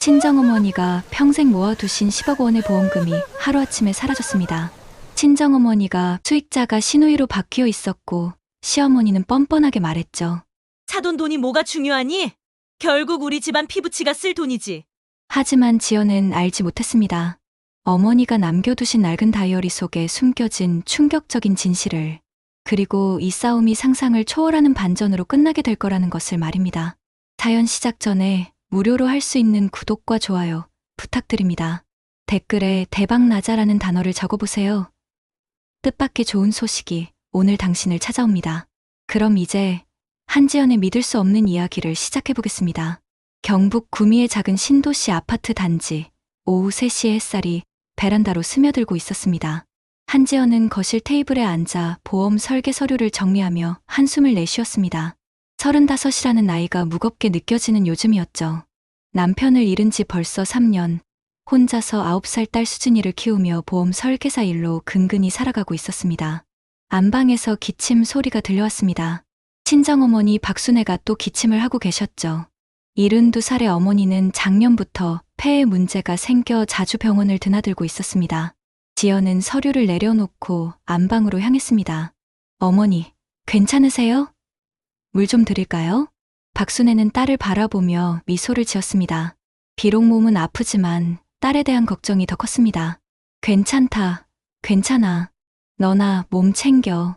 친정어머니가 평생 모아두신 10억 원의 보험금이 하루아침에 사라졌습니다. 친정어머니가 수익자가 시누이로 바뀌어 있었고 시어머니는 뻔뻔하게 말했죠. 사돈 돈이 뭐가 중요하니? 결국 우리 집안 피부치가 쓸 돈이지. 하지만 지연은 알지 못했습니다. 어머니가 남겨두신 낡은 다이어리 속에 숨겨진 충격적인 진실을, 그리고 이 싸움이 상상을 초월하는 반전으로 끝나게 될 거라는 것을 말입니다. 사연 시작 전에 무료로 할 수 있는 구독과 좋아요 부탁드립니다. 댓글에 대박나자라는 단어를 적어보세요. 뜻밖의 좋은 소식이 오늘 당신을 찾아옵니다. 그럼 이제 한지연의 믿을 수 없는 이야기를 시작해보겠습니다. 경북 구미의 작은 신도시 아파트 단지. 오후 3시의 햇살이 베란다로 스며들고 있었습니다. 한지연은 거실 테이블에 앉아 보험 설계 서류를 정리하며 한숨을 내쉬었습니다. 35이라는 나이가 무겁게 느껴지는 요즘이었죠. 남편을 잃은 지 벌써 3년, 혼자서 9살 딸 수진이를 키우며 보험 설계사 일로 근근히 살아가고 있었습니다. 안방에서 기침 소리가 들려왔습니다. 친정어머니 박순애가 또 기침을 하고 계셨죠. 72살의 어머니는 작년부터 폐에 문제가 생겨 자주 병원을 드나들고 있었습니다. 지연은 서류를 내려놓고 안방으로 향했습니다. 어머니, 괜찮으세요? 물 좀 드릴까요? 박순애는 딸을 바라보며 미소를 지었습니다. 비록 몸은 아프지만 딸에 대한 걱정이 더 컸습니다. 괜찮다, 괜찮아. 너나 몸 챙겨.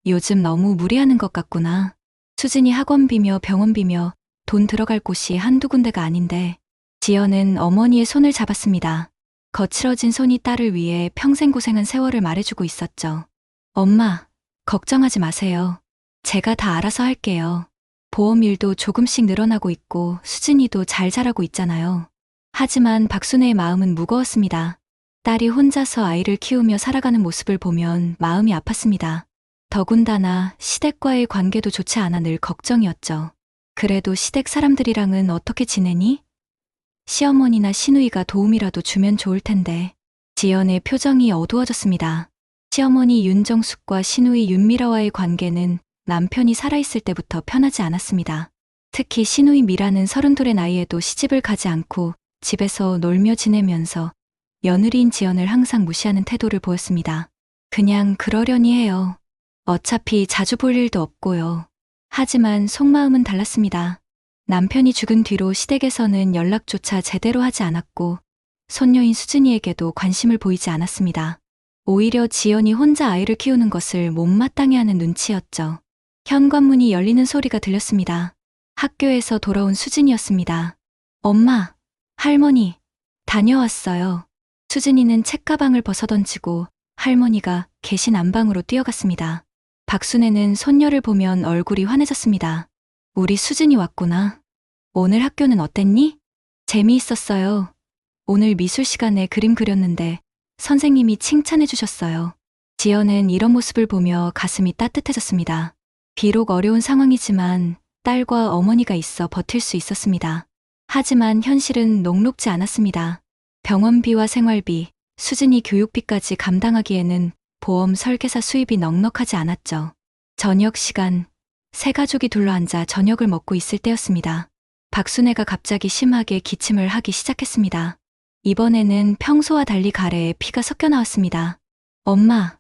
요즘 너무 무리하는 것 같구나. 수진이 학원비며 병원비며 돈 들어갈 곳이 한두 군데가 아닌데. 지연은 어머니의 손을 잡았습니다. 거칠어진 손이 딸을 위해 평생 고생한 세월을 말해주고 있었죠. 엄마, 걱정하지 마세요. 제가 다 알아서 할게요. 보험 일도 조금씩 늘어나고 있고 수진이도 잘 자라고 있잖아요. 하지만 박순애의 마음은 무거웠습니다. 딸이 혼자서 아이를 키우며 살아가는 모습을 보면 마음이 아팠습니다. 더군다나 시댁과의 관계도 좋지 않아 늘 걱정이었죠. 그래도 시댁 사람들이랑은 어떻게 지내니? 시어머니나 시누이가 도움이라도 주면 좋을 텐데. 지연의 표정이 어두워졌습니다. 시어머니 윤정숙과 시누이 윤미라와의 관계는 남편이 살아있을 때부터 편하지 않았습니다. 특히 시누이 미라는 32의 나이에도 시집을 가지 않고 집에서 놀며 지내면서 며느리인 지연을 항상 무시하는 태도를 보였습니다. 그냥 그러려니 해요. 어차피 자주 볼 일도 없고요. 하지만 속마음은 달랐습니다. 남편이 죽은 뒤로 시댁에서는 연락조차 제대로 하지 않았고 손녀인 수진이에게도 관심을 보이지 않았습니다. 오히려 지연이 혼자 아이를 키우는 것을 못마땅해 하는 눈치였죠. 현관문이 열리는 소리가 들렸습니다. 학교에서 돌아온 수진이었습니다. 엄마, 할머니, 다녀왔어요. 수진이는 책가방을 벗어던지고 할머니가 계신 안방으로 뛰어갔습니다. 박순애는 손녀를 보면 얼굴이 환해졌습니다. 우리 수진이 왔구나. 오늘 학교는 어땠니? 재미있었어요. 오늘 미술 시간에 그림 그렸는데 선생님이 칭찬해 주셨어요. 지연은 이런 모습을 보며 가슴이 따뜻해졌습니다. 비록 어려운 상황이지만 딸과 어머니가 있어 버틸 수 있었습니다. 하지만 현실은 녹록지 않았습니다. 병원비와 생활비, 수진이 교육비까지 감당하기에는 보험 설계사 수입이 넉넉하지 않았죠. 저녁 시간, 세 가족이 둘러앉아 저녁을 먹고 있을 때였습니다. 박순애가 갑자기 심하게 기침을 하기 시작했습니다. 이번에는 평소와 달리 가래에 피가 섞여 나왔습니다. 엄마,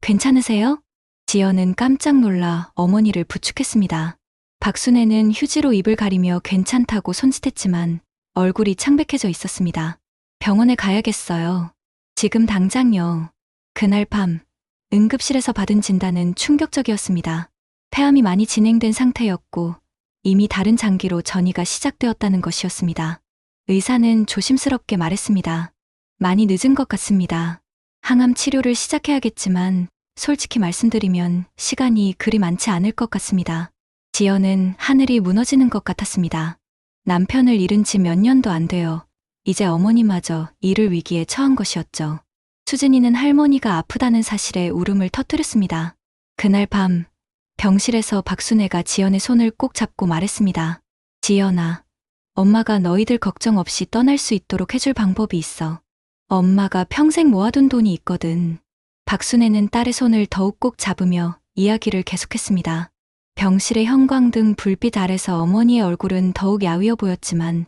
괜찮으세요? 지연은 깜짝 놀라 어머니를 부축했습니다. 박순애는 휴지로 입을 가리며 괜찮다고 손짓했지만 얼굴이 창백해져 있었습니다. 병원에 가야겠어요. 지금 당장요. 그날 밤, 응급실에서 받은 진단은 충격적이었습니다. 폐암이 많이 진행된 상태였고 이미 다른 장기로 전이가 시작되었다는 것이었습니다. 의사는 조심스럽게 말했습니다. 많이 늦은 것 같습니다. 항암 치료를 시작해야겠지만 솔직히 말씀드리면 시간이 그리 많지 않을 것 같습니다. 지연은 하늘이 무너지는 것 같았습니다. 남편을 잃은 지 몇 년도 안 되어 이제 어머니마저 잃을 위기에 처한 것이었죠. 수진이는 할머니가 아프다는 사실에 울음을 터뜨렸습니다. 그날 밤, 병실에서 박순애가 지연의 손을 꼭 잡고 말했습니다. 지연아, 엄마가 너희들 걱정 없이 떠날 수 있도록 해줄 방법이 있어. 엄마가 평생 모아둔 돈이 있거든. 박순애는 딸의 손을 더욱 꼭 잡으며 이야기를 계속했습니다. 병실의 형광등 불빛 아래서 어머니의 얼굴은 더욱 야위어 보였지만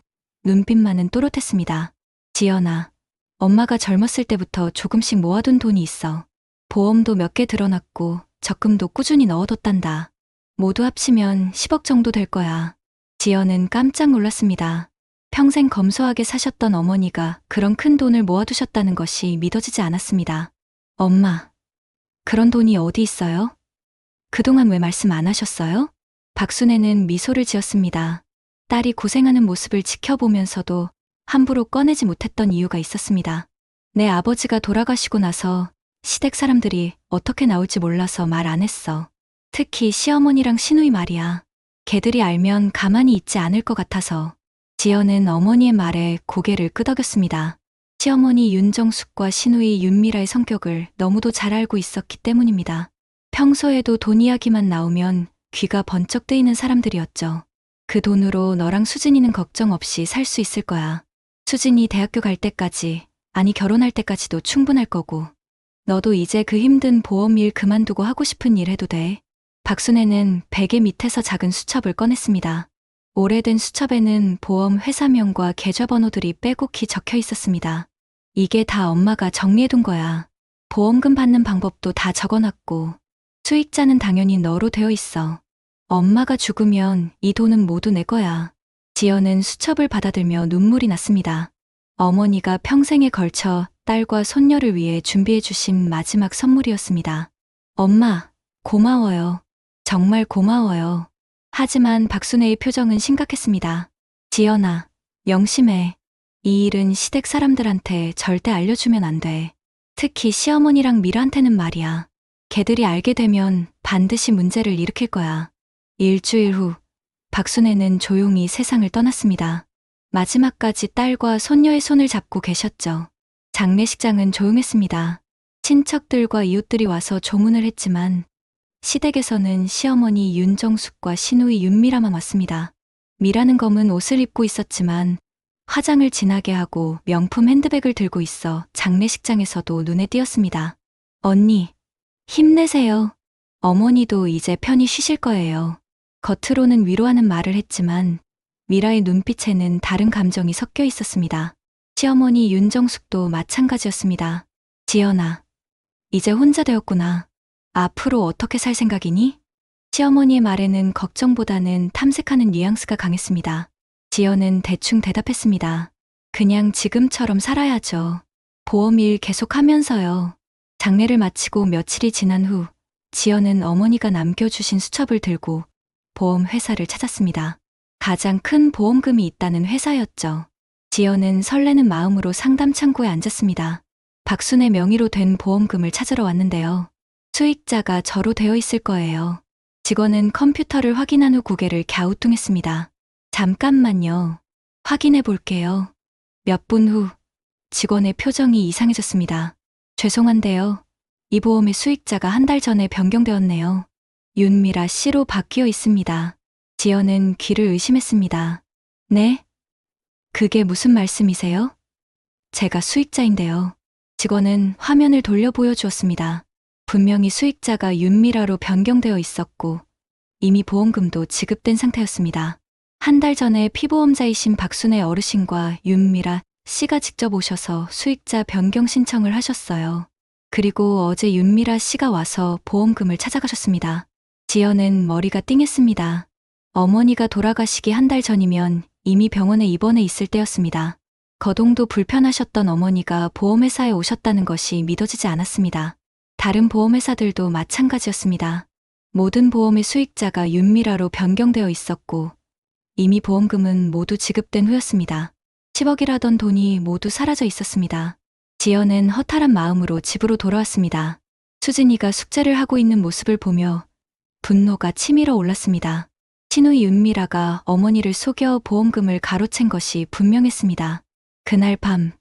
눈빛만은 또렷했습니다. 지연아, 엄마가 젊었을 때부터 조금씩 모아둔 돈이 있어. 보험도 몇 개 들어놨고 적금도 꾸준히 넣어뒀단다. 모두 합치면 10억 정도 될 거야. 지연은 깜짝 놀랐습니다. 평생 검소하게 사셨던 어머니가 그런 큰 돈을 모아두셨다는 것이 믿어지지 않았습니다. 엄마, 그런 돈이 어디 있어요? 그동안 왜 말씀 안 하셨어요? 박순애는 미소를 지었습니다. 딸이 고생하는 모습을 지켜보면서도 함부로 꺼내지 못했던 이유가 있었습니다. 내 아버지가 돌아가시고 나서 시댁 사람들이 어떻게 나올지 몰라서 말 안 했어. 특히 시어머니랑 시누이 말이야. 걔들이 알면 가만히 있지 않을 것 같아서. 지연은 어머니의 말에 고개를 끄덕였습니다. 시어머니 윤정숙과 시누이 윤미라의 성격을 너무도 잘 알고 있었기 때문입니다. 평소에도 돈 이야기만 나오면 귀가 번쩍 뜨이는 사람들이었죠. 그 돈으로 너랑 수진이는 걱정 없이 살 수 있을 거야. 수진이 대학교 갈 때까지, 아니 결혼할 때까지도 충분할 거고. 너도 이제 그 힘든 보험 일 그만두고 하고 싶은 일 해도 돼. 박순애는 베개 밑에서 작은 수첩을 꺼냈습니다. 오래된 수첩에는 보험 회사명과 계좌번호들이 빼곡히 적혀 있었습니다. 이게 다 엄마가 정리해둔 거야. 보험금 받는 방법도 다 적어놨고 수익자는 당연히 너로 되어 있어. 엄마가 죽으면 이 돈은 모두 내 거야. 지연은 수첩을 받아들며 눈물이 났습니다. 어머니가 평생에 걸쳐 딸과 손녀를 위해 준비해 주신 마지막 선물이었습니다. 엄마, 고마워요. 정말 고마워요. 하지만 박순애의 표정은 심각했습니다. 지연아, 명심해. 이 일은 시댁 사람들한테 절대 알려주면 안 돼. 특히 시어머니랑 미라한테는 말이야. 걔들이 알게 되면 반드시 문제를 일으킬 거야. 일주일 후, 박순애는 조용히 세상을 떠났습니다. 마지막까지 딸과 손녀의 손을 잡고 계셨죠. 장례식장은 조용했습니다. 친척들과 이웃들이 와서 조문을 했지만 시댁에서는 시어머니 윤정숙과 시누이 윤미라만 왔습니다. 미라는 검은 옷을 입고 있었지만 화장을 진하게 하고 명품 핸드백을 들고 있어 장례식장에서도 눈에 띄었습니다. 언니, 힘내세요. 어머니도 이제 편히 쉬실 거예요. 겉으로는 위로하는 말을 했지만 미라의 눈빛에는 다른 감정이 섞여 있었습니다. 시어머니 윤정숙도 마찬가지였습니다. 지연아, 이제 혼자 되었구나. 앞으로 어떻게 살 생각이니? 시어머니의 말에는 걱정보다는 탐색하는 뉘앙스가 강했습니다. 지연은 대충 대답했습니다. 그냥 지금처럼 살아야죠. 보험 일 계속하면서요. 장례를 마치고 며칠이 지난 후 지연은 어머니가 남겨주신 수첩을 들고 보험 회사를 찾았습니다. 가장 큰 보험금이 있다는 회사였죠. 지연은 설레는 마음으로 상담 창구에 앉았습니다. 박순의 명의로 된 보험금을 찾으러 왔는데요. 수익자가 저로 되어 있을 거예요. 직원은 컴퓨터를 확인한 후 고개를 갸우뚱했습니다. 잠깐만요. 확인해 볼게요. 몇 분 후 직원의 표정이 이상해졌습니다. 죄송한데요. 이 보험의 수익자가 한 달 전에 변경되었네요. 윤미라 씨로 바뀌어 있습니다. 지연은 귀를 의심했습니다. 네? 그게 무슨 말씀이세요? 제가 수익자인데요. 직원은 화면을 돌려 보여주었습니다. 분명히 수익자가 윤미라로 변경되어 있었고 이미 보험금도 지급된 상태였습니다. 한 달 전에 피보험자이신 박순애 어르신과 윤미라 씨가 직접 오셔서 수익자 변경 신청을 하셨어요. 그리고 어제 윤미라 씨가 와서 보험금을 찾아가셨습니다. 지연은 머리가 띵했습니다. 어머니가 돌아가시기 한 달 전이면 이미 병원에 입원해 있을 때였습니다. 거동도 불편하셨던 어머니가 보험회사에 오셨다는 것이 믿어지지 않았습니다. 다른 보험회사들도 마찬가지였습니다. 모든 보험의 수익자가 윤미라로 변경되어 있었고 이미 보험금은 모두 지급된 후였습니다. 10억이라던 돈이 모두 사라져 있었습니다. 지연은 허탈한 마음으로 집으로 돌아왔습니다. 수진이가 숙제를 하고 있는 모습을 보며 분노가 치밀어 올랐습니다. 시누이 윤미라가 어머니를 속여 보험금을 가로챈 것이 분명했습니다. 그날 밤,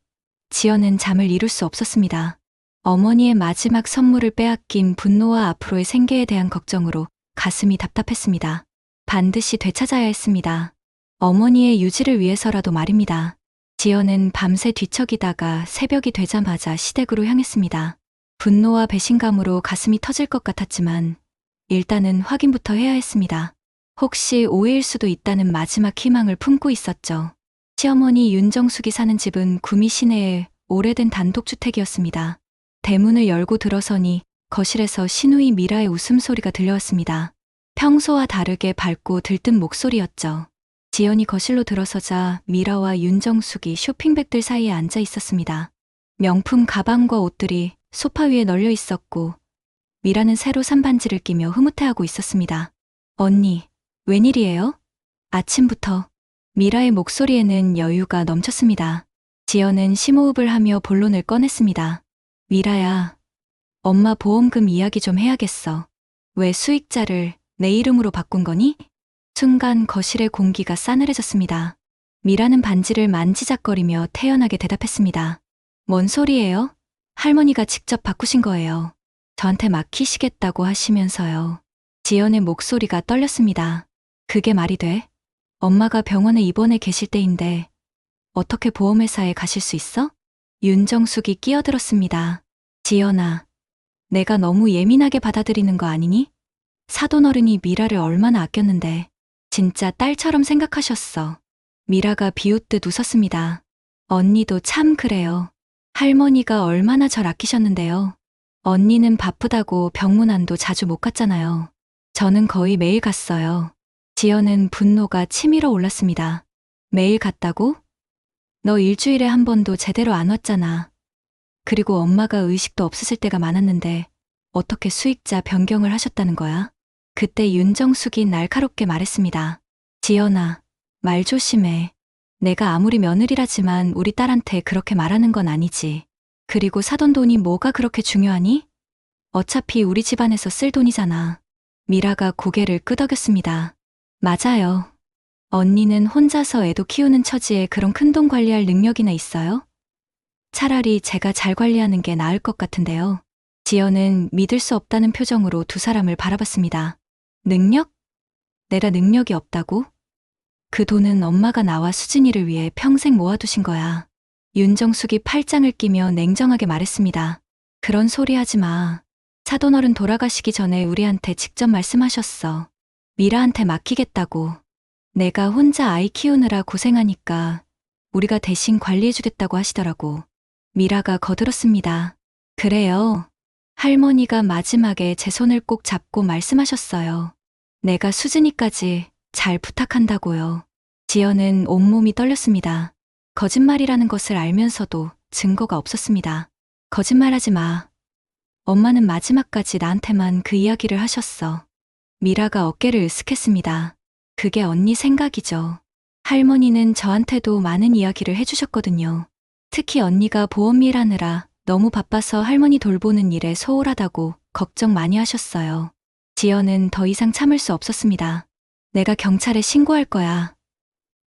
지연은 잠을 이룰 수 없었습니다. 어머니의 마지막 선물을 빼앗긴 분노와 앞으로의 생계에 대한 걱정으로 가슴이 답답했습니다. 반드시 되찾아야 했습니다. 어머니의 유지를 위해서라도 말입니다. 지연은 밤새 뒤척이다가 새벽이 되자마자 시댁으로 향했습니다. 분노와 배신감으로 가슴이 터질 것 같았지만 일단은 확인부터 해야 했습니다. 혹시 오해일 수도 있다는 마지막 희망을 품고 있었죠. 시어머니 윤정숙이 사는 집은 구미 시내의 오래된 단독주택이었습니다. 대문을 열고 들어서니 거실에서 시누이 미라의 웃음소리가 들려왔습니다. 평소와 다르게 밝고 들뜬 목소리였죠. 지연이 거실로 들어서자 미라와 윤정숙이 쇼핑백들 사이에 앉아 있었습니다. 명품 가방과 옷들이 소파 위에 널려 있었고 미라는 새로 산 반지를 끼며 흐뭇해하고 있었습니다. 언니, 웬일이에요? 아침부터. 미라의 목소리에는 여유가 넘쳤습니다. 지연은 심호흡을 하며 본론을 꺼냈습니다. 미라야, 엄마 보험금 이야기 좀 해야겠어. 왜 수익자를 내 이름으로 바꾼 거니? 순간 거실의 공기가 싸늘해졌습니다. 미라는 반지를 만지작거리며 태연하게 대답했습니다. 뭔 소리예요? 할머니가 직접 바꾸신 거예요. 저한테 맡기시겠다고 하시면서요. 지연의 목소리가 떨렸습니다. 그게 말이 돼? 엄마가 병원에 입원해 계실 때인데 어떻게 보험회사에 가실 수 있어? 윤정숙이 끼어들었습니다. 지연아, 내가 너무 예민하게 받아들이는 거 아니니? 사돈어른이 미라를 얼마나 아꼈는데 진짜 딸처럼 생각하셨어. 미라가 비웃듯 웃었습니다. 언니도 참 그래요. 할머니가 얼마나 절 아끼셨는데요. 언니는 바쁘다고 병문안도 자주 못 갔잖아요. 저는 거의 매일 갔어요. 지연은 분노가 치밀어 올랐습니다. 매일 갔다고? 너 일주일에 한 번도 제대로 안 왔잖아. 그리고 엄마가 의식도 없으실 때가 많았는데 어떻게 수익자 변경을 하셨다는 거야? 그때 윤정숙이 날카롭게 말했습니다. 지연아, 말 조심해. 내가 아무리 며느리라지만 우리 딸한테 그렇게 말하는 건 아니지. 그리고 사돈 돈이 뭐가 그렇게 중요하니? 어차피 우리 집안에서 쓸 돈이잖아. 미라가 고개를 끄덕였습니다. 맞아요. 언니는 혼자서 애도 키우는 처지에 그런 큰 돈 관리할 능력이나 있어요? 차라리 제가 잘 관리하는 게 나을 것 같은데요. 지연은 믿을 수 없다는 표정으로 두 사람을 바라봤습니다. 능력? 내가 능력이 없다고? 그 돈은 엄마가 나와 수진이를 위해 평생 모아두신 거야. 윤정숙이 팔짱을 끼며 냉정하게 말했습니다. 그런 소리 하지 마. 사돈어른 돌아가시기 전에 우리한테 직접 말씀하셨어. 미라한테 맡기겠다고. 내가 혼자 아이 키우느라 고생하니까 우리가 대신 관리해주겠다고 하시더라고. 미라가 거들었습니다. 그래요. 할머니가 마지막에 제 손을 꼭 잡고 말씀하셨어요. 내가 수진이까지 잘 부탁한다고요. 지연은 온몸이 떨렸습니다. 거짓말이라는 것을 알면서도 증거가 없었습니다. 거짓말하지 마. 엄마는 마지막까지 나한테만 그 이야기를 하셨어. 미라가 어깨를 으쓱했습니다. 그게 언니 생각이죠. 할머니는 저한테도 많은 이야기를 해주셨거든요. 특히 언니가 보험일 하느라 너무 바빠서 할머니 돌보는 일에 소홀하다고 걱정 많이 하셨어요. 지연은 더 이상 참을 수 없었습니다. 내가 경찰에 신고할 거야.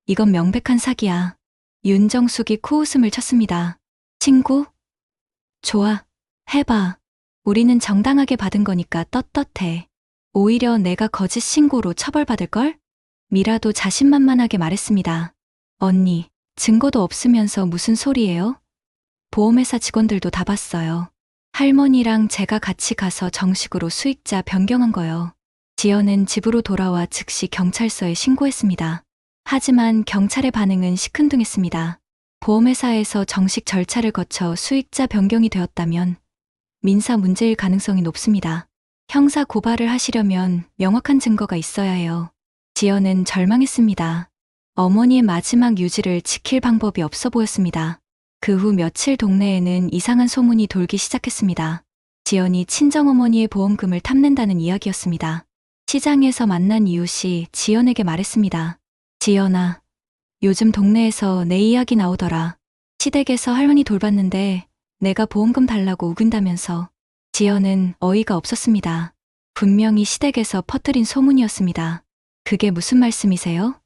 이건 명백한 사기야. 윤정숙이 코웃음을 쳤습니다. 친구? 좋아. 해봐. 우리는 정당하게 받은 거니까 떳떳해. 오히려 내가 거짓 신고로 처벌받을걸? 미라도 자신만만하게 말했습니다. 언니, 증거도 없으면서 무슨 소리예요? 보험회사 직원들도 다 봤어요. 할머니랑 제가 같이 가서 정식으로 수익자 변경한 거요. 지연은 집으로 돌아와 즉시 경찰서에 신고했습니다. 하지만 경찰의 반응은 시큰둥했습니다. 보험회사에서 정식 절차를 거쳐 수익자 변경이 되었다면 민사 문제일 가능성이 높습니다. 형사 고발을 하시려면 명확한 증거가 있어야 해요. 지연은 절망했습니다. 어머니의 마지막 유지를 지킬 방법이 없어 보였습니다. 그 후 며칠 동네에는 이상한 소문이 돌기 시작했습니다. 지연이 친정어머니의 보험금을 탐낸다는 이야기였습니다. 시장에서 만난 이웃이 지연에게 말했습니다. 지연아, 요즘 동네에서 내 이야기 나오더라. 시댁에서 할머니 돌봤는데 내가 보험금 달라고 우긴다면서. 지연은 어이가 없었습니다. 분명히 시댁에서 퍼뜨린 소문이었습니다. 그게 무슨 말씀이세요?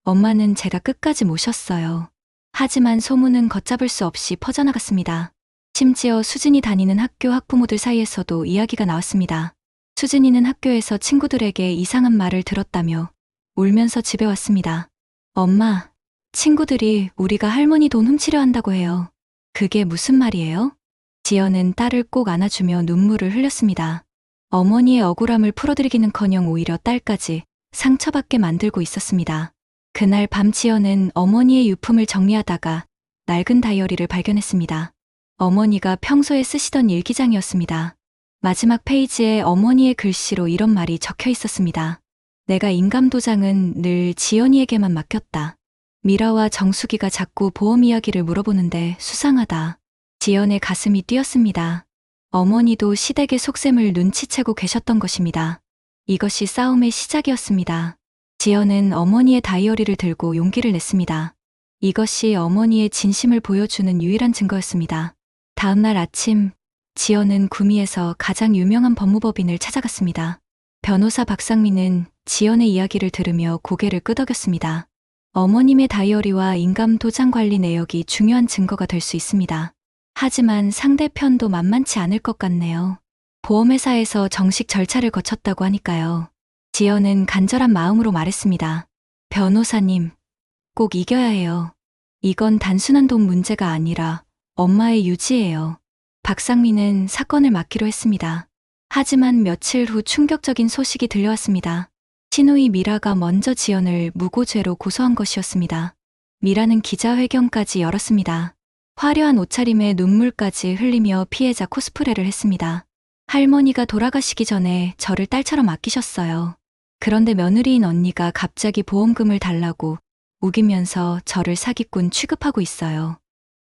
엄마는 제가 끝까지 모셨어요. 하지만 소문은 걷잡을 수 없이 퍼져나갔습니다. 심지어 수진이 다니는 학교 학부모들 사이에서도 이야기가 나왔습니다. 수진이는 학교에서 친구들에게 이상한 말을 들었다며 울면서 집에 왔습니다. 엄마, 친구들이 우리가 할머니 돈 훔치려 한다고 해요. 그게 무슨 말이에요? 지연은 딸을 꼭 안아주며 눈물을 흘렸습니다. 어머니의 억울함을 풀어드리기는커녕 오히려 딸까지 상처받게 만들고 있었습니다. 그날 밤 지연은 어머니의 유품을 정리하다가 낡은 다이어리를 발견했습니다. 어머니가 평소에 쓰시던 일기장이었습니다. 마지막 페이지에 어머니의 글씨로 이런 말이 적혀 있었습니다. 내가 인감도장은 늘 지연이에게만 맡겼다. 미라와 정수기가 자꾸 보험 이야기를 물어보는데 수상하다. 지연의 가슴이 뛰었습니다. 어머니도 시댁의 속셈을 눈치채고 계셨던 것입니다. 이것이 싸움의 시작이었습니다. 지연은 어머니의 다이어리를 들고 용기를 냈습니다. 이것이 어머니의 진심을 보여주는 유일한 증거였습니다. 다음 날 아침, 지연은 구미에서 가장 유명한 법무법인을 찾아갔습니다. 변호사 박상민은 지연의 이야기를 들으며 고개를 끄덕였습니다. 어머님의 다이어리와 인감 도장 관리 내역이 중요한 증거가 될 수 있습니다. 하지만 상대편도 만만치 않을 것 같네요. 보험회사에서 정식 절차를 거쳤다고 하니까요. 지연은 간절한 마음으로 말했습니다. 변호사님, 꼭 이겨야 해요. 이건 단순한 돈 문제가 아니라 엄마의 유지예요. 박상민은 사건을 맡기로 했습니다. 하지만 며칠 후 충격적인 소식이 들려왔습니다. 시누이 미라가 먼저 지연을 무고죄로 고소한 것이었습니다. 미라는 기자회견까지 열었습니다. 화려한 옷차림에 눈물까지 흘리며 피해자 코스프레를 했습니다. 할머니가 돌아가시기 전에 저를 딸처럼 아끼셨어요. 그런데 며느리인 언니가 갑자기 보험금을 달라고 우기면서 저를 사기꾼 취급하고 있어요.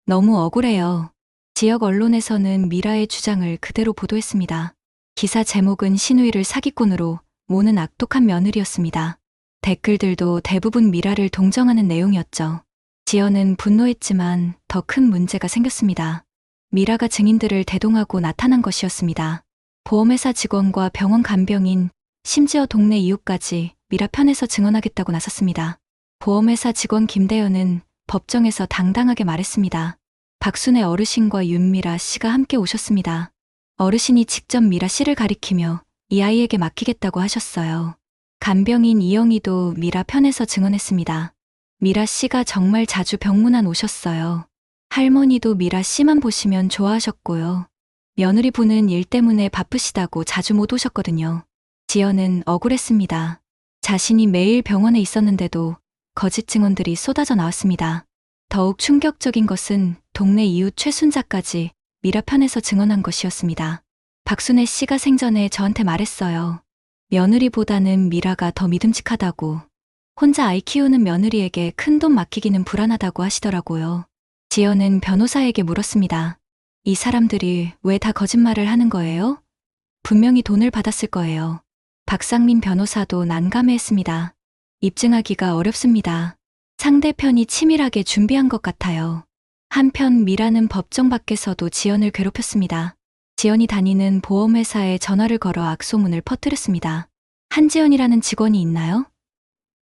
너무 억울해요. 지역 언론에서는 미라의 주장을 그대로 보도했습니다. 기사 제목은 시누이를 사기꾼으로 모는 악독한 며느리였습니다. 댓글들도 대부분 미라를 동정하는 내용이었죠. 지연은 분노했지만 더 큰 문제가 생겼습니다. 미라가 증인들을 대동하고 나타난 것이었습니다. 보험회사 직원과 병원 간병인, 심지어 동네 이웃까지 미라 편에서 증언하겠다고 나섰습니다. 보험회사 직원 김대현은 법정에서 당당하게 말했습니다. 박순애 어르신과 윤미라 씨가 함께 오셨습니다. 어르신이 직접 미라 씨를 가리키며 이 아이에게 맡기겠다고 하셨어요. 간병인 이영희도 미라 편에서 증언했습니다. 미라 씨가 정말 자주 병문안 오셨어요. 할머니도 미라 씨만 보시면 좋아하셨고요. 며느리 분은 일 때문에 바쁘시다고 자주 못 오셨거든요. 지연은 억울했습니다. 자신이 매일 병원에 있었는데도 거짓 증언들이 쏟아져 나왔습니다. 더욱 충격적인 것은 동네 이웃 최순자까지 미라 편에서 증언한 것이었습니다. 박순애 씨가 생전에 저한테 말했어요. 며느리보다는 미라가 더 믿음직하다고. 혼자 아이 키우는 며느리에게 큰돈 맡기기는 불안하다고 하시더라고요. 지연은 변호사에게 물었습니다. 이 사람들이 왜 다 거짓말을 하는 거예요? 분명히 돈을 받았을 거예요. 박상민 변호사도 난감해했습니다. 입증하기가 어렵습니다. 상대편이 치밀하게 준비한 것 같아요. 한편 미라는 법정 밖에서도 지연을 괴롭혔습니다. 지연이 다니는 보험회사에 전화를 걸어 악소문을 퍼뜨렸습니다. 한지연이라는 직원이 있나요?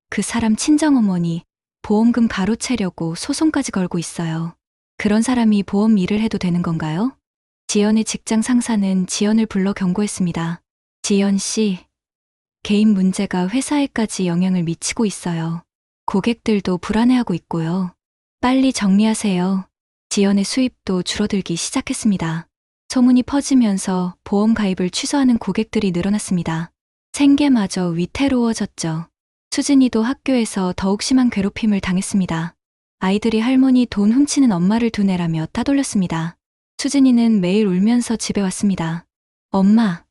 그 사람 친정어머니 보험금 가로채려고 소송까지 걸고 있어요. 그런 사람이 보험 일을 해도 되는 건가요? 지연의 직장 상사는 지연을 불러 경고했습니다. 지연 씨, 개인 문제가 회사에까지 영향을 미치고 있어요. 고객들도 불안해하고 있고요. 빨리 정리하세요. 지연의 수입도 줄어들기 시작했습니다. 소문이 퍼지면서 보험 가입을 취소하는 고객들이 늘어났습니다. 생계마저 위태로워졌죠. 수진이도 학교에서 더욱 심한 괴롭힘을 당했습니다. 아이들이 할머니 돈 훔치는 엄마를 두뇌라며 따돌렸습니다. 수진이는 매일 울면서 집에 왔습니다. 엄마,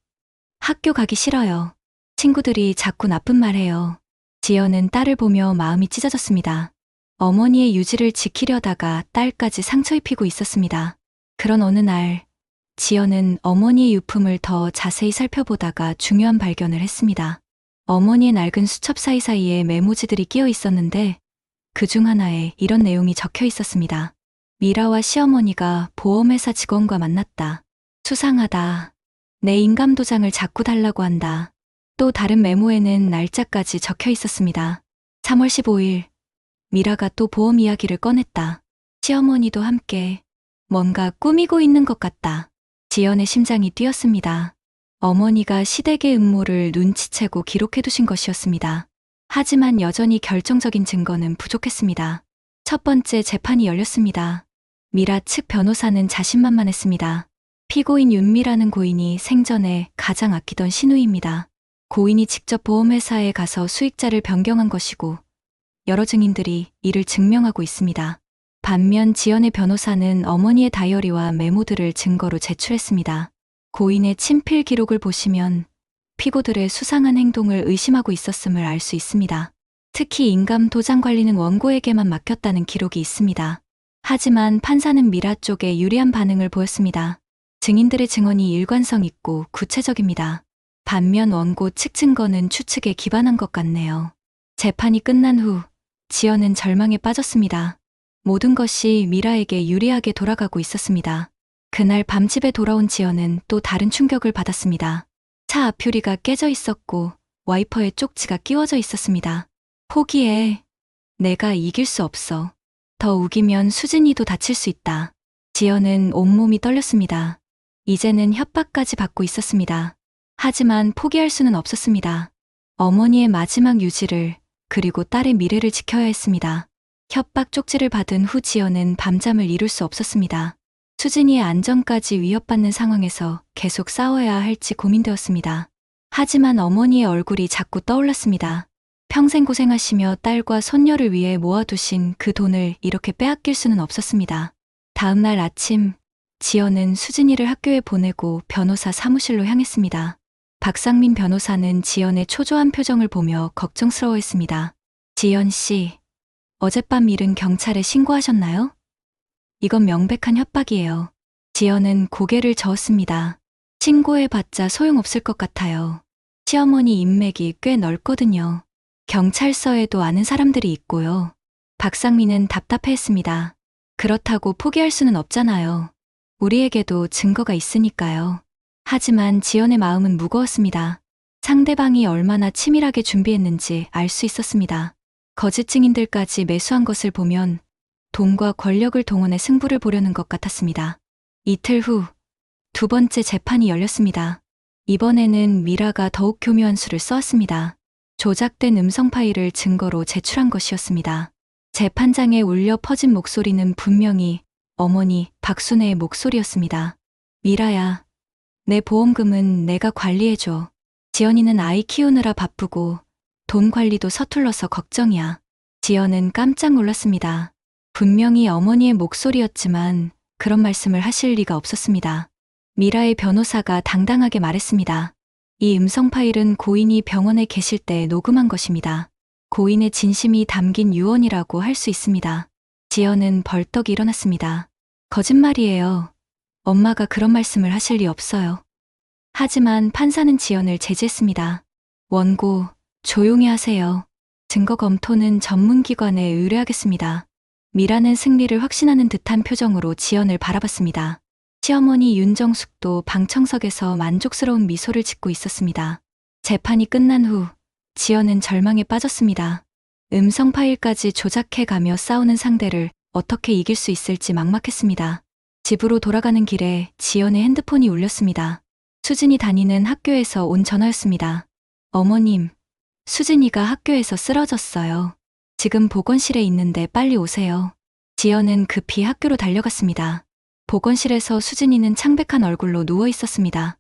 학교 가기 싫어요. 친구들이 자꾸 나쁜 말 해요. 지연은 딸을 보며 마음이 찢어졌습니다. 어머니의 유지를 지키려다가 딸까지 상처 입히고 있었습니다. 그런 어느 날, 지연은 어머니의 유품을 더 자세히 살펴보다가 중요한 발견을 했습니다. 어머니의 낡은 수첩 사이사이에 메모지들이 끼어 있었는데 그중 하나에 이런 내용이 적혀 있었습니다. 미라와 시어머니가 보험회사 직원과 만났다. 수상하다. 내 인감도장을 자꾸 달라고 한다. 또 다른 메모에는 날짜까지 적혀 있었습니다. 3월 15일. 미라가 또 보험 이야기를 꺼냈다. 시어머니도 함께 뭔가 꾸미고 있는 것 같다. 지연의 심장이 뛰었습니다. 어머니가 시댁의 음모를 눈치채고 기록해두신 것이었습니다. 하지만 여전히 결정적인 증거는 부족했습니다. 첫 번째 재판이 열렸습니다. 미라 측 변호사는 자신만만했습니다. 피고인 윤미라는 고인이 생전에 가장 아끼던 시누이입니다. 고인이 직접 보험회사에 가서 수익자를 변경한 것이고 여러 증인들이 이를 증명하고 있습니다. 반면 지연의 변호사는 어머니의 다이어리와 메모들을 증거로 제출했습니다. 고인의 친필 기록을 보시면 피고들의 수상한 행동을 의심하고 있었음을 알 수 있습니다. 특히 인감 도장 관리는 원고에게만 맡겼다는 기록이 있습니다. 하지만 판사는 미라 쪽에 유리한 반응을 보였습니다. 증인들의 증언이 일관성 있고 구체적입니다. 반면 원고 측 증거는 추측에 기반한 것 같네요. 재판이 끝난 후 지연은 절망에 빠졌습니다. 모든 것이 미라에게 유리하게 돌아가고 있었습니다. 그날 밤 집에 돌아온 지연은 또 다른 충격을 받았습니다. 차 앞유리가 깨져 있었고 와이퍼에 쪽지가 끼워져 있었습니다. 포기해. 내가 이길 수 없어. 더 우기면 수진이도 다칠 수 있다. 지연은 온몸이 떨렸습니다. 이제는 협박까지 받고 있었습니다. 하지만 포기할 수는 없었습니다. 어머니의 마지막 유지를 그리고 딸의 미래를 지켜야 했습니다. 협박 쪽지를 받은 후 지연은 밤잠을 이룰 수 없었습니다. 수진이의 안전까지 위협받는 상황에서 계속 싸워야 할지 고민되었습니다. 하지만 어머니의 얼굴이 자꾸 떠올랐습니다. 평생 고생하시며 딸과 손녀를 위해 모아두신 그 돈을 이렇게 빼앗길 수는 없었습니다. 다음 날 아침, 지연은 수진이를 학교에 보내고 변호사 사무실로 향했습니다. 박상민 변호사는 지연의 초조한 표정을 보며 걱정스러워했습니다. 지연 씨, 어젯밤 일은 경찰에 신고하셨나요? 이건 명백한 협박이에요. 지연은 고개를 저었습니다. 신고해봤자 소용없을 것 같아요. 시어머니 인맥이 꽤 넓거든요. 경찰서에도 아는 사람들이 있고요. 박상민은 답답해했습니다. 그렇다고 포기할 수는 없잖아요. 우리에게도 증거가 있으니까요. 하지만 지연의 마음은 무거웠습니다. 상대방이 얼마나 치밀하게 준비했는지 알 수 있었습니다. 거짓 증인들까지 매수한 것을 보면 돈과 권력을 동원해 승부를 보려는 것 같았습니다. 이틀 후 두 번째 재판이 열렸습니다. 이번에는 미라가 더욱 교묘한 수를 써왔습니다. 조작된 음성 파일을 증거로 제출한 것이었습니다. 재판장에 울려 퍼진 목소리는 분명히 어머니 박순애의 목소리였습니다. 미라야, 내 보험금은 내가 관리해줘. 지연이는 아이 키우느라 바쁘고 돈 관리도 서툴러서 걱정이야. 지연은 깜짝 놀랐습니다. 분명히 어머니의 목소리였지만 그런 말씀을 하실 리가 없었습니다. 미라의 변호사가 당당하게 말했습니다. 이 음성 파일은 고인이 병원에 계실 때 녹음한 것입니다. 고인의 진심이 담긴 유언이라고 할 수 있습니다. 지연은 벌떡 일어났습니다. 거짓말이에요. 엄마가 그런 말씀을 하실 리 없어요. 하지만 판사는 지연을 제지했습니다. 원고, 조용히 하세요. 증거 검토는 전문기관에 의뢰하겠습니다. 미라는 승리를 확신하는 듯한 표정으로 지연을 바라봤습니다. 시어머니 윤정숙도 방청석에서 만족스러운 미소를 짓고 있었습니다. 재판이 끝난 후 지연은 절망에 빠졌습니다. 음성 파일까지 조작해가며 싸우는 상대를 어떻게 이길 수 있을지 막막했습니다. 집으로 돌아가는 길에 지연의 핸드폰이 울렸습니다. 수진이 다니는 학교에서 온 전화였습니다. 어머님, 수진이가 학교에서 쓰러졌어요. 지금 보건실에 있는데 빨리 오세요. 지연은 급히 학교로 달려갔습니다. 보건실에서 수진이는 창백한 얼굴로 누워 있었습니다.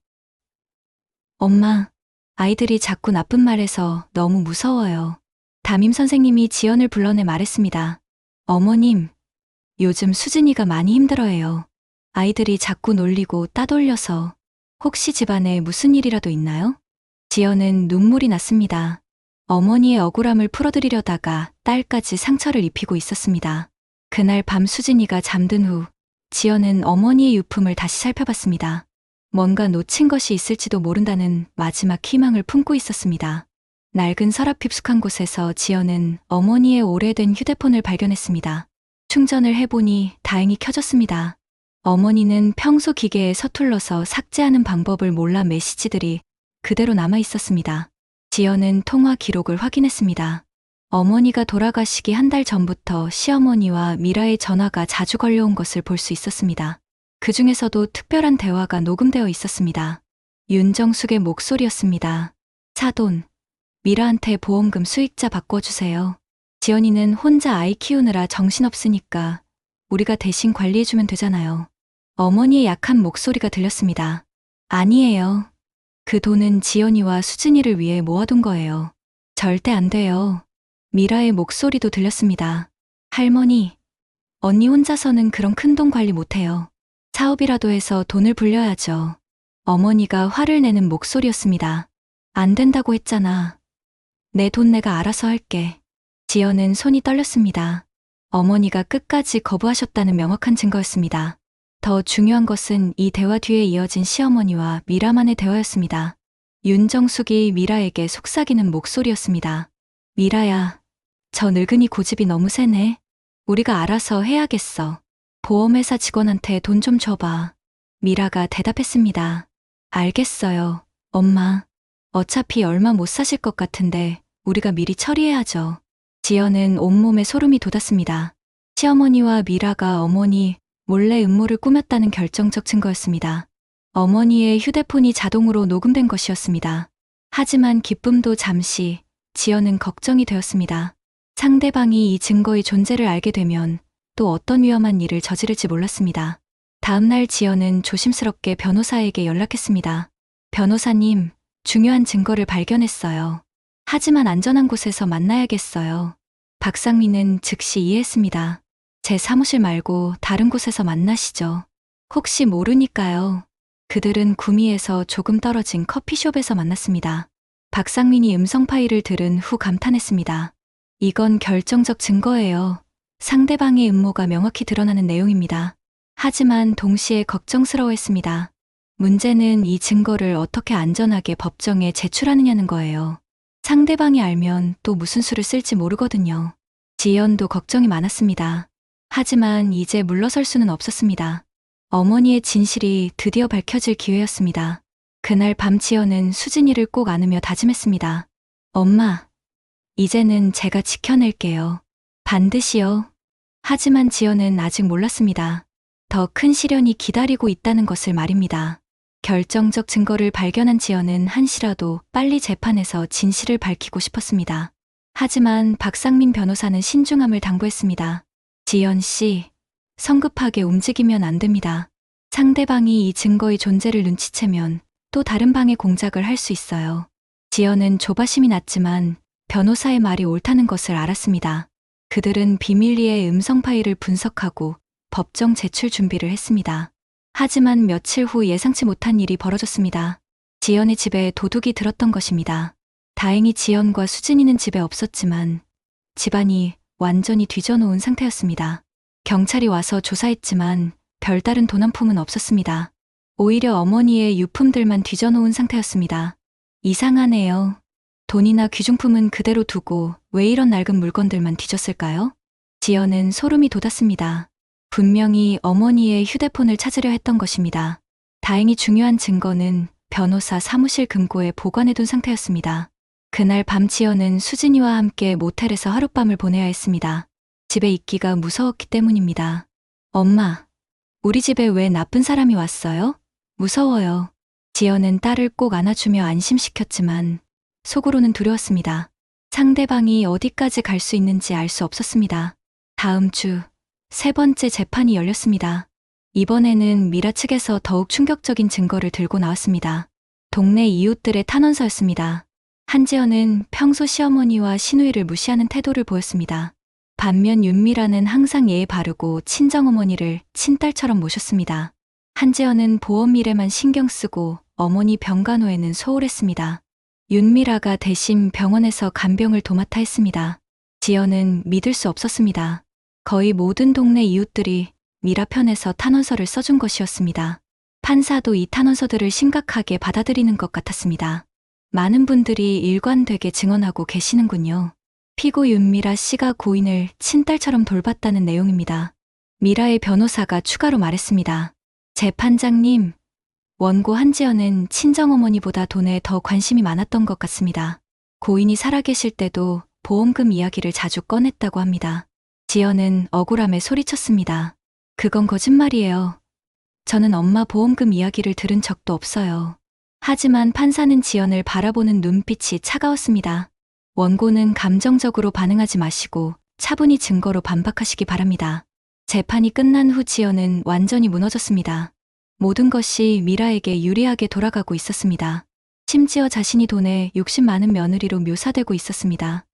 엄마, 아이들이 자꾸 나쁜 말해서 너무 무서워요. 담임 선생님이 지연을 불러내 말했습니다. 어머님, 요즘 수진이가 많이 힘들어해요. 아이들이 자꾸 놀리고 따돌려서 혹시 집안에 무슨 일이라도 있나요? 지연은 눈물이 났습니다. 어머니의 억울함을 풀어드리려다가 딸까지 상처를 입히고 있었습니다. 그날 밤 수진이가 잠든 후 지연은 어머니의 유품을 다시 살펴봤습니다. 뭔가 놓친 것이 있을지도 모른다는 마지막 희망을 품고 있었습니다. 낡은 서랍 깊숙한 곳에서 지연은 어머니의 오래된 휴대폰을 발견했습니다. 충전을 해보니 다행히 켜졌습니다. 어머니는 평소 기계에 서툴러서 삭제하는 방법을 몰라 메시지들이 그대로 남아 있었습니다. 지연은 통화 기록을 확인했습니다. 어머니가 돌아가시기 한 달 전부터 시어머니와 미라의 전화가 자주 걸려온 것을 볼 수 있었습니다. 그 중에서도 특별한 대화가 녹음되어 있었습니다. 윤정숙의 목소리였습니다. 사돈, 미라한테 보험금 수익자 바꿔주세요. 지연이는 혼자 아이 키우느라 정신없으니까 우리가 대신 관리해주면 되잖아요. 어머니의 약한 목소리가 들렸습니다. 아니에요. 그 돈은 지연이와 수진이를 위해 모아둔 거예요. 절대 안 돼요. 미라의 목소리도 들렸습니다. 할머니, 언니 혼자서는 그런 큰 돈 관리 못해요. 사업이라도 해서 돈을 불려야죠. 어머니가 화를 내는 목소리였습니다. 안 된다고 했잖아. 내 돈 내가 알아서 할게. 지연은 손이 떨렸습니다. 어머니가 끝까지 거부하셨다는 명확한 증거였습니다. 더 중요한 것은 이 대화 뒤에 이어진 시어머니와 미라만의 대화였습니다. 윤정숙이 미라에게 속삭이는 목소리였습니다. 미라야, 저 늙은이 고집이 너무 세네. 우리가 알아서 해야겠어. 보험회사 직원한테 돈 좀 줘봐. 미라가 대답했습니다. 알겠어요, 엄마. 어차피 얼마 못 사실 것 같은데 우리가 미리 처리해야죠. 지연은 온몸에 소름이 돋았습니다. 시어머니와 미라가 어머니 몰래 음모를 꾸몄다는 결정적 증거였습니다. 어머니의 휴대폰이 자동으로 녹음된 것이었습니다. 하지만 기쁨도 잠시, 지연은 걱정이 되었습니다. 상대방이 이 증거의 존재를 알게 되면 또 어떤 위험한 일을 저지를지 몰랐습니다. 다음날 지연은 조심스럽게 변호사에게 연락했습니다. 변호사님, 중요한 증거를 발견했어요. 하지만 안전한 곳에서 만나야겠어요. 박상민은 즉시 이해했습니다. 제 사무실 말고 다른 곳에서 만나시죠. 혹시 모르니까요. 그들은 구미에서 조금 떨어진 커피숍에서 만났습니다. 박상민이 음성 파일을 들은 후 감탄했습니다. 이건 결정적 증거예요. 상대방의 음모가 명확히 드러나는 내용입니다. 하지만 동시에 걱정스러워했습니다. 문제는 이 증거를 어떻게 안전하게 법정에 제출하느냐는 거예요. 상대방이 알면 또 무슨 수를 쓸지 모르거든요. 지연도 걱정이 많았습니다. 하지만 이제 물러설 수는 없었습니다. 어머니의 진실이 드디어 밝혀질 기회였습니다. 그날 밤 지연은 수진이를 꼭 안으며 다짐했습니다. 엄마, 이제는 제가 지켜낼게요. 반드시요. 하지만 지연은 아직 몰랐습니다. 더 큰 시련이 기다리고 있다는 것을 말입니다. 결정적 증거를 발견한 지연은 한시라도 빨리 재판에서 진실을 밝히고 싶었습니다. 하지만 박상민 변호사는 신중함을 당부했습니다. 지연 씨, 성급하게 움직이면 안 됩니다. 상대방이 이 증거의 존재를 눈치채면 또 다른 방해 공작을 할 수 있어요. 지연은 조바심이 났지만 변호사의 말이 옳다는 것을 알았습니다. 그들은 비밀리에 음성 파일을 분석하고 법정 제출 준비를 했습니다. 하지만 며칠 후 예상치 못한 일이 벌어졌습니다. 지연의 집에 도둑이 들었던 것입니다. 다행히 지연과 수진이는 집에 없었지만 집안이 완전히 뒤져놓은 상태였습니다. 경찰이 와서 조사했지만 별다른 돈 한 푼은 없었습니다. 오히려 어머니의 유품들만 뒤져놓은 상태였습니다. 이상하네요. 돈이나 귀중품은 그대로 두고 왜 이런 낡은 물건들만 뒤졌을까요? 지연은 소름이 돋았습니다. 분명히 어머니의 휴대폰을 찾으려 했던 것입니다. 다행히 중요한 증거는 변호사 사무실 금고에 보관해둔 상태였습니다. 그날 밤 지연은 수진이와 함께 모텔에서 하룻밤을 보내야 했습니다. 집에 있기가 무서웠기 때문입니다. 엄마, 우리 집에 왜 나쁜 사람이 왔어요? 무서워요. 지연은 딸을 꼭 안아주며 안심시켰지만 속으로는 두려웠습니다. 상대방이 어디까지 갈 수 있는지 알 수 없었습니다. 다음 주 세 번째 재판이 열렸습니다. 이번에는 미라 측에서 더욱 충격적인 증거를 들고 나왔습니다. 동네 이웃들의 탄원서였습니다. 한지연은 평소 시어머니와 시누이를 무시하는 태도를 보였습니다. 반면 윤미라는 항상 예의 바르고 친정어머니를 친딸처럼 모셨습니다. 한지연은 보험 미래만 신경 쓰고 어머니 병간 후에는 소홀했습니다. 윤미라가 대신 병원에서 간병을 도맡아 했습니다. 지연은 믿을 수 없었습니다. 거의 모든 동네 이웃들이 미라 편에서 탄원서를 써준 것이었습니다. 판사도 이 탄원서들을 심각하게 받아들이는 것 같았습니다. 많은 분들이 일관되게 증언하고 계시는군요. 피고 윤미라 씨가 고인을 친딸처럼 돌봤다는 내용입니다. 미라의 변호사가 추가로 말했습니다. 재판장님, 원고 한지연은 친정어머니보다 돈에 더 관심이 많았던 것 같습니다. 고인이 살아계실 때도 보험금 이야기를 자주 꺼냈다고 합니다. 지연은 억울함에 소리쳤습니다. 그건 거짓말이에요. 저는 엄마 보험금 이야기를 들은 적도 없어요. 하지만 판사는 지연을 바라보는 눈빛이 차가웠습니다. 원고는 감정적으로 반응하지 마시고 차분히 증거로 반박하시기 바랍니다. 재판이 끝난 후 지연은 완전히 무너졌습니다. 모든 것이 미라에게 유리하게 돌아가고 있었습니다. 심지어 자신이 돈에 욕심 많은 며느리로 묘사되고 있었습니다.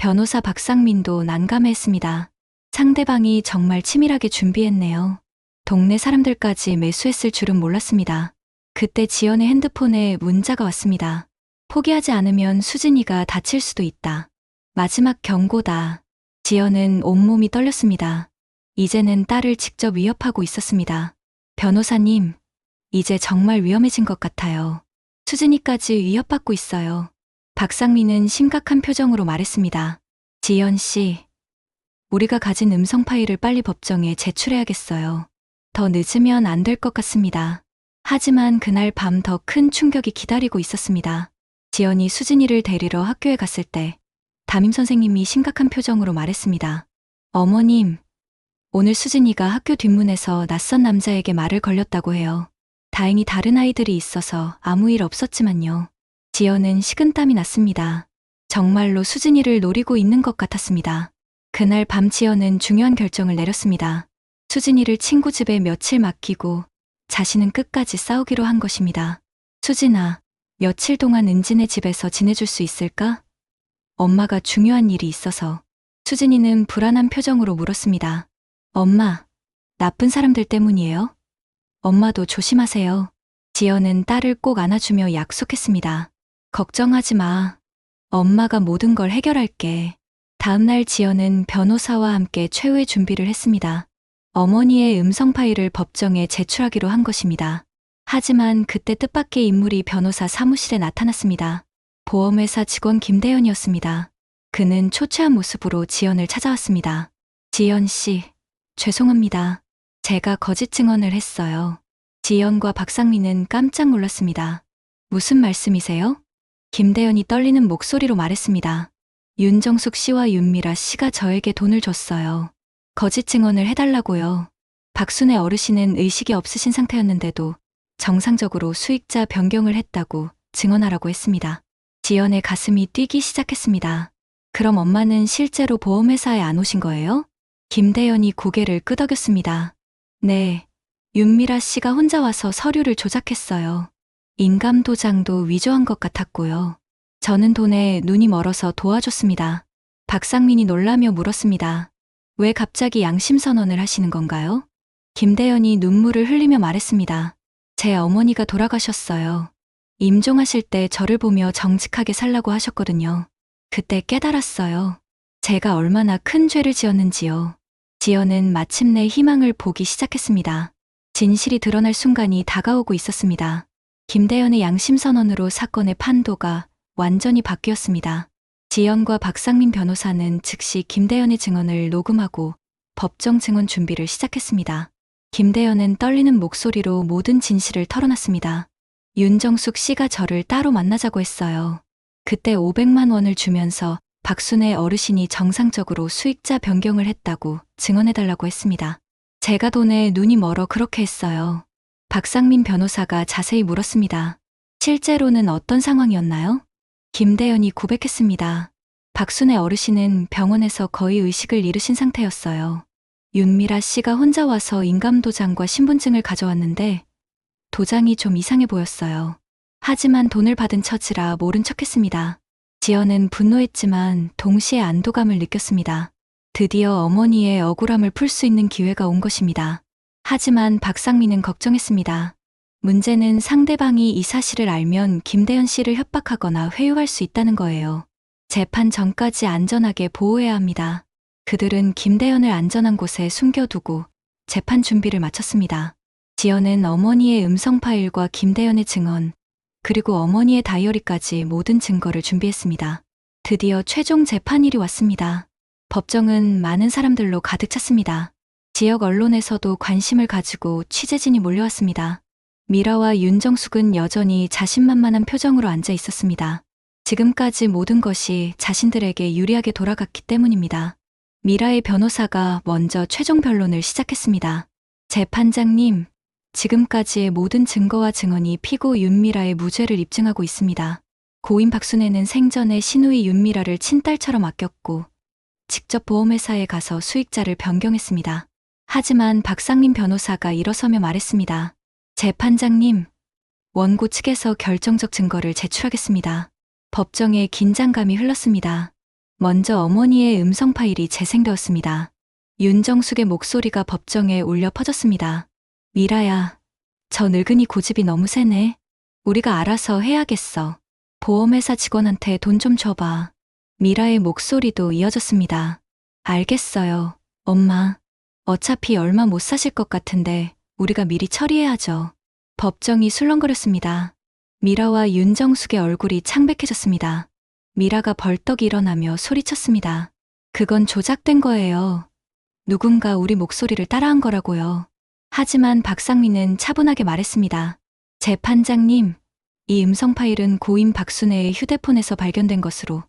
변호사 박상민도 난감해했습니다. 상대방이 정말 치밀하게 준비했네요. 동네 사람들까지 매수했을 줄은 몰랐습니다. 그때 지연의 핸드폰에 문자가 왔습니다. 포기하지 않으면 수진이가 다칠 수도 있다. 마지막 경고다. 지연은 온몸이 떨렸습니다. 이제는 딸을 직접 위협하고 있었습니다. 변호사님, 이제 정말 위험해진 것 같아요. 수진이까지 위협받고 있어요. 박상민은 심각한 표정으로 말했습니다. 지연 씨, 우리가 가진 음성 파일을 빨리 법정에 제출해야겠어요. 더 늦으면 안 될 것 같습니다. 하지만 그날 밤 더 큰 충격이 기다리고 있었습니다. 지연이 수진이를 데리러 학교에 갔을 때 담임 선생님이 심각한 표정으로 말했습니다. 어머님, 오늘 수진이가 학교 뒷문에서 낯선 남자에게 말을 걸렸다고 해요. 다행히 다른 아이들이 있어서 아무 일 없었지만요. 지연은 식은땀이 났습니다. 정말로 수진이를 노리고 있는 것 같았습니다. 그날 밤 지연은 중요한 결정을 내렸습니다. 수진이를 친구 집에 며칠 맡기고 자신은 끝까지 싸우기로 한 것입니다. 수진아, 며칠 동안 은진의 집에서 지내줄 수 있을까? 엄마가 중요한 일이 있어서. 수진이는 불안한 표정으로 물었습니다. 엄마, 나쁜 사람들 때문이에요? 엄마도 조심하세요. 지연은 딸을 꼭 안아주며 약속했습니다. 걱정하지 마. 엄마가 모든 걸 해결할게. 다음날 지연은 변호사와 함께 최후의 준비를 했습니다. 어머니의 음성 파일을 법정에 제출하기로 한 것입니다. 하지만 그때 뜻밖의 인물이 변호사 사무실에 나타났습니다. 보험회사 직원 김대현이었습니다. 그는 초췌한 모습으로 지연을 찾아왔습니다. 지연 씨, 죄송합니다. 제가 거짓 증언을 했어요. 지연과 박상민은 깜짝 놀랐습니다. 무슨 말씀이세요? 김대현이 떨리는 목소리로 말했습니다. 윤정숙 씨와 윤미라 씨가 저에게 돈을 줬어요. 거짓 증언을 해달라고요. 박순애 어르신은 의식이 없으신 상태였는데도 정상적으로 수익자 변경을 했다고 증언하라고 했습니다. 지연의 가슴이 뛰기 시작했습니다. 그럼 엄마는 실제로 보험회사에 안 오신 거예요? 김대현이 고개를 끄덕였습니다. 네, 윤미라 씨가 혼자 와서 서류를 조작했어요. 인감도장도 위조한 것 같았고요. 저는 돈에 눈이 멀어서 도와줬습니다. 박상민이 놀라며 물었습니다. 왜 갑자기 양심선언을 하시는 건가요? 김대현이 눈물을 흘리며 말했습니다. 제 어머니가 돌아가셨어요. 임종하실 때 저를 보며 정직하게 살라고 하셨거든요. 그때 깨달았어요. 제가 얼마나 큰 죄를 지었는지요. 지연은 마침내 희망을 보기 시작했습니다. 진실이 드러날 순간이 다가오고 있었습니다. 김대현의 양심선언으로 사건의 판도가 완전히 바뀌었습니다. 지연과 박상민 변호사는 즉시 김대현의 증언을 녹음하고 법정 증언 준비를 시작했습니다. 김대현은 떨리는 목소리로 모든 진실을 털어놨습니다. 윤정숙 씨가 저를 따로 만나자고 했어요. 그때 500만 원을 주면서 박순애 어르신이 정상적으로 수익자 변경을 했다고 증언해달라고 했습니다. 제가 돈에 눈이 멀어 그렇게 했어요. 박상민 변호사가 자세히 물었습니다. 실제로는 어떤 상황이었나요? 김대현이 고백했습니다. 박순애 어르신은 병원에서 거의 의식을 잃으신 상태였어요. 윤미라 씨가 혼자 와서 인감도장과 신분증을 가져왔는데 도장이 좀 이상해 보였어요. 하지만 돈을 받은 처지라 모른 척했습니다. 지연은 분노했지만 동시에 안도감을 느꼈습니다. 드디어 어머니의 억울함을 풀 수 있는 기회가 온 것입니다. 하지만 박상민은 걱정했습니다. 문제는 상대방이 이 사실을 알면 김대현 씨를 협박하거나 회유할 수 있다는 거예요. 재판 전까지 안전하게 보호해야 합니다. 그들은 김대현을 안전한 곳에 숨겨두고 재판 준비를 마쳤습니다. 지연은 어머니의 음성 파일과 김대현의 증언, 그리고 어머니의 다이어리까지 모든 증거를 준비했습니다. 드디어 최종 재판일이 왔습니다. 법정은 많은 사람들로 가득 찼습니다. 지역 언론에서도 관심을 가지고 취재진이 몰려왔습니다. 미라와 윤정숙은 여전히 자신만만한 표정으로 앉아 있었습니다. 지금까지 모든 것이 자신들에게 유리하게 돌아갔기 때문입니다. 미라의 변호사가 먼저 최종 변론을 시작했습니다. 재판장님, 지금까지의 모든 증거와 증언이 피고 윤미라의 무죄를 입증하고 있습니다. 고인 박순애는 생전에 시누이 윤미라를 친딸처럼 아꼈고 직접 보험회사에 가서 수익자를 변경했습니다. 하지만 박상민 변호사가 일어서며 말했습니다. 재판장님, 원고 측에서 결정적 증거를 제출하겠습니다. 법정에 긴장감이 흘렀습니다. 먼저 어머니의 음성 파일이 재생되었습니다. 윤정숙의 목소리가 법정에 울려 퍼졌습니다. 미라야, 저 늙은이 고집이 너무 세네. 우리가 알아서 해야겠어. 보험회사 직원한테 돈 좀 줘봐. 미라의 목소리도 이어졌습니다. 알겠어요, 엄마. 어차피 얼마 못 사실 것 같은데 우리가 미리 처리해야죠. 법정이 술렁거렸습니다. 미라와 윤정숙의 얼굴이 창백해졌습니다. 미라가 벌떡 일어나며 소리쳤습니다. 그건 조작된 거예요. 누군가 우리 목소리를 따라한 거라고요. 하지만 박상민은 차분하게 말했습니다. 재판장님, 이 음성 파일은 고인 박순애의 휴대폰에서 발견된 것으로